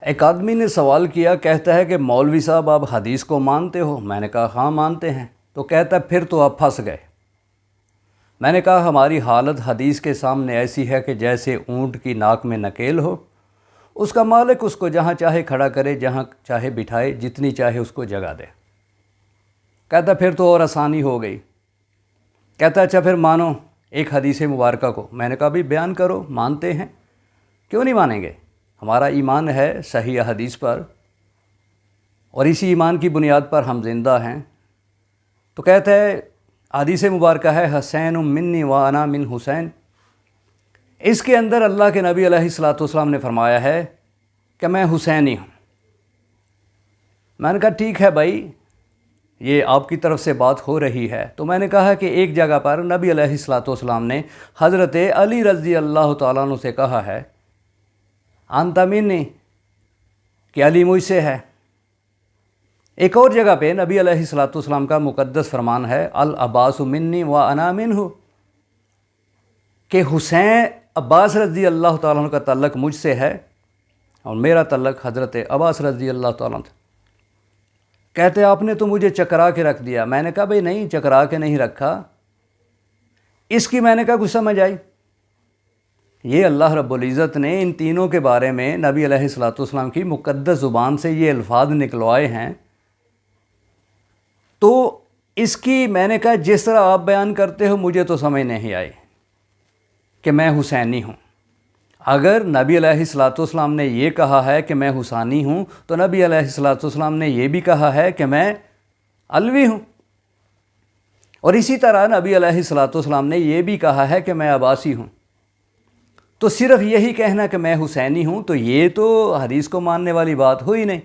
एक आदमी ने सवाल किया, कहता है कि मौलवी साहब आप हदीस को मानते हो? मैंने कहा हाँ मानते हैं। तो कहता है फिर तो आप फंस गए। मैंने कहा हमारी हालत हदीस के सामने ऐसी है कि जैसे ऊँट की नाक में नकेल हो, उसका मालिक उसको जहाँ चाहे खड़ा करे, जहाँ चाहे बिठाए, जितनी चाहे उसको जगह दे। कहता फिर तो और आसानी हो गई। कहता अच्छा फिर मानो एक हदीस मुबारक को। मैंने कहा भी बयान करो, मानते हैं, क्यों नहीं मानेंगे। हमारा ईमान है सही हदीस पर और इसी ईमान की बुनियाद पर हम जिंदा हैं। तो कहता है हदीस मुबारक है हुसैन मिन्नी व अना मिन हुसैन। इसके अंदर अल्लाह के नबी अलैहिस्सलातु वस्सलाम ने फरमाया है कि मैं हुसैनी हूँ। मैंने कहा ठीक है भाई, ये आपकी तरफ से बात हो रही है। तो मैंने कहा कि एक जगह पर नबी अलैहिस्सलातु वस्सलाम ने हज़रत अली रज़ी अल्लाह तआला अन्हु से कहा है अंता मिन्नी, कि अली मुझसे है। एक और जगह पे नबी अलैहिस्सलातु वस्सलाम का मुक़द्दस फरमान है अल अब्बासु मिन्नी व अना मिन्हु, कि हुसैन अब्बास रज़ी अल्लाह तआला अन्हु का तल्लक मुझसे है और मेरा तल्लक हज़रत अब्बास रज़ी अल्लाह तआला अन्हु। कहते आपने तो मुझे चकरा के रख दिया। मैंने कहा भाई नहीं, चकरा के नहीं रखा। इसकी मैंने कहा कुछ समझ आई। ये अल्लाह रब्बुल इज़्ज़त ने इन तीनों के बारे में नबी अलैहिस्सलातु वस्सलाम की मुक़द्दस ज़ुबान से ये अल्फाज निकलवाए हैं। तो इसकी मैंने कहा जिस तरह आप बयान करते हो मुझे तो समझ नहीं आई कि मैं हुसैनी हूँ। अगर नबी अलैहिस्सलातु वस्सलाम ने ये कहा है कि मैं हुसैनी हूँ, तो नबी अलैहिस्सलातु वस्सलाम ने ये भी कहा है कि मैं अलवी हूँ। और इसी तरह नबी अलैहिस्सलातु वस्सलाम ने ये भी कहा है कि मैं अब्बासी हूँ। तो सिर्फ यही कहना कि मैं हुसैनी हूँ, तो ये तो हदीस को मानने वाली बात हुई नहीं।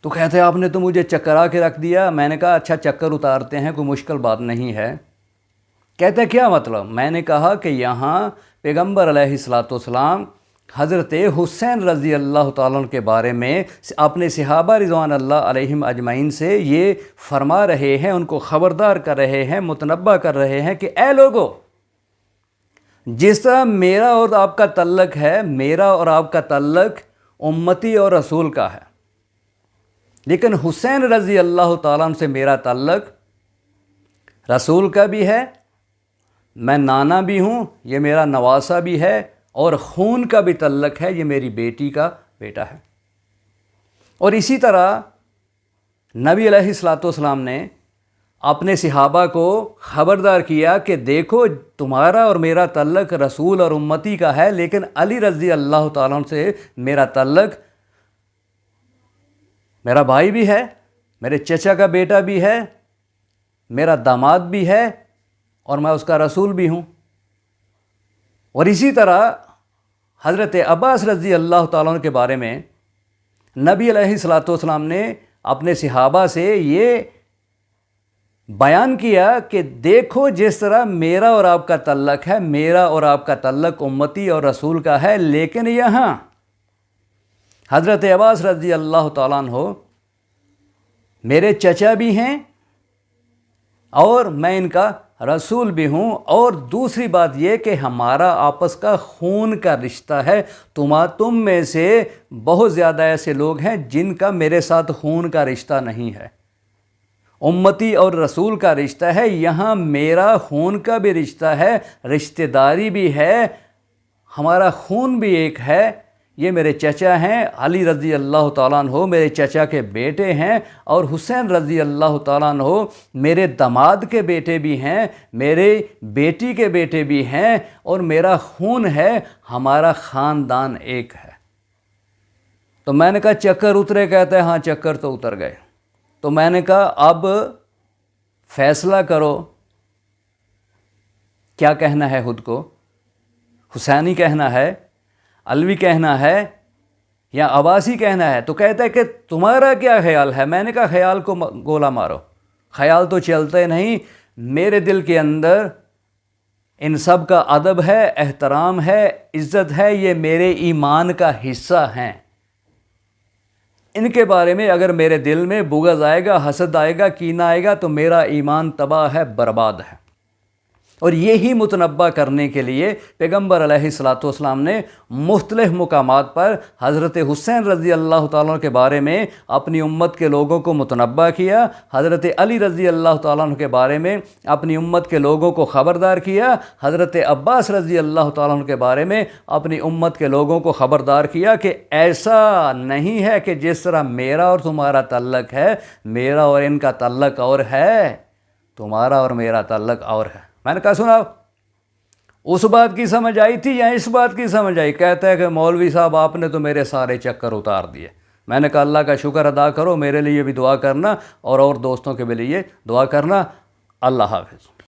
तो कहते आपने तो मुझे चक्करा के रख दिया। मैंने कहा अच्छा चक्कर उतारते हैं, कोई मुश्किल बात नहीं है। कहते क्या मतलब? मैंने कहा कि यहाँ पैगम्बर अलैहिस्सलातु वस्सलाम हज़रत हुसैन रज़ी अल्लाह तआला अन्हु के बारे में अपने सहाबा रिज़वान अल्लाह अलैहिम अजमईन से ये फरमा रहे हैं, उनको ख़बरदार कर रहे हैं, मुतनब्बा कर रहे हैं कि ए लोगो, जिस तरह मेरा और आपका तल्लक है, मेरा और आपका तल्लक उम्मती और रसूल का है, लेकिन हुसैन रज़ी अल्लाह तआला अन्हु से मेरा तल्लक रसूल का भी है, मैं नाना भी हूँ, ये मेरा नवासा भी है, और खून का भी तल्लक है, ये मेरी बेटी का बेटा है। और इसी तरह नबी अलैहिस्सलातु वस्सलाम ने अपने सहाबा को ख़बरदार किया कि देखो तुम्हारा और मेरा तल्लक रसूल और उम्मती का है, लेकिन अली रज़ी अल्लाह तआला अन्हु से मेरा तल्लक मेरा भाई भी है, मेरे चचा का बेटा भी है, मेरा दामाद भी है, और मैं उसका रसूल भी हूँ। और इसी तरह हज़रत अब्बास रज़ी अल्लाह तआला अन्हु के बारे में नबी अलैहिस्सलातु वस्सलाम ने अपने सहाबा से ये बयान किया कि देखो जिस तरह मेरा और आपका तल्लक है, मेरा और आपका तल्लक उम्मती और रसूल का है, लेकिन यहाँ हज़रत अब्बास रज़ी अल्लाह तआला अन्हु मेरे चचा भी हैं और मैं इनका रसूल भी हूँ। और दूसरी बात यह कि हमारा आपस का खून का रिश्ता है। तुम में से बहुत ज़्यादा ऐसे लोग हैं जिनका मेरे साथ खून का रिश्ता नहीं है, उम्मती और रसूल का रिश्ता है। यहाँ मेरा खून का भी रिश्ता है, रिश्तेदारी भी है, हमारा खून भी एक है। ये मेरे चचा हैं, अली रज़ी अल्लाह तआला अन्हु मेरे चचा के बेटे हैं, और हुसैन रज़ी अल्लाह तआला अन्हु मेरे दामाद के बेटे भी हैं, मेरे बेटी के बेटे भी हैं, और मेरा खून है, हमारा ख़ानदान एक है। तो मैंने कहा चक्कर उतरे? कहते हैं हाँ चक्कर तो उतर गए। तो मैंने कहा अब फैसला करो, क्या कहना है खुद को, हुसैनी कहना है, अलवी कहना है, या अब्बासी कहना है? तो कहता है कि तुम्हारा क्या ख्याल है? मैंने कहा ख्याल को गोला मारो, ख्याल तो चलते नहीं। मेरे दिल के अंदर इन सब का अदब है, एहतराम है, इज़्ज़त है, ये मेरे ईमान का हिस्सा हैं। इनके बारे में अगर मेरे दिल में बुग़्ज़ आएगा, हसद आएगा, कीना आएगा, तो मेरा ईमान तबाह है, बर्बाद है। और यही मुतनब्बा करने के लिए पैगम्बर अलैहिस्सलातु वस्सलाम ने मुख्तलिफ़ मुकामात पर हज़रत हुसैन रज़ी अल्लाह ताला के बारे में अपनी उम्मत के लोगों को मुतनब्बा किया, हज़रत अली रज़ी अल्लाह ताला के बारे में अपनी उम्मत के लोगों को ख़बरदार किया, हज़रत अब्बास रज़ी अल्लाह ताला के बारे में अपनी उम्मत के लोगों को ख़बरदार किया कि ऐसा नहीं है कि जिस तरह मेरा और तुम्हारा तल्लक है, मेरा और इनका तल्लक और है, तुम्हारा और मेरा तल्लक और है। मैंने कहा सुना, उस बात की समझ आई थी या इस बात की समझ आई? कहता है कि मौलवी साहब आपने तो मेरे सारे चक्कर उतार दिए। मैंने कहा अल्लाह का शुक्र अदा करो, मेरे लिए भी दुआ करना और दोस्तों के भी लिए दुआ करना। अल्लाह हाफ़िज़।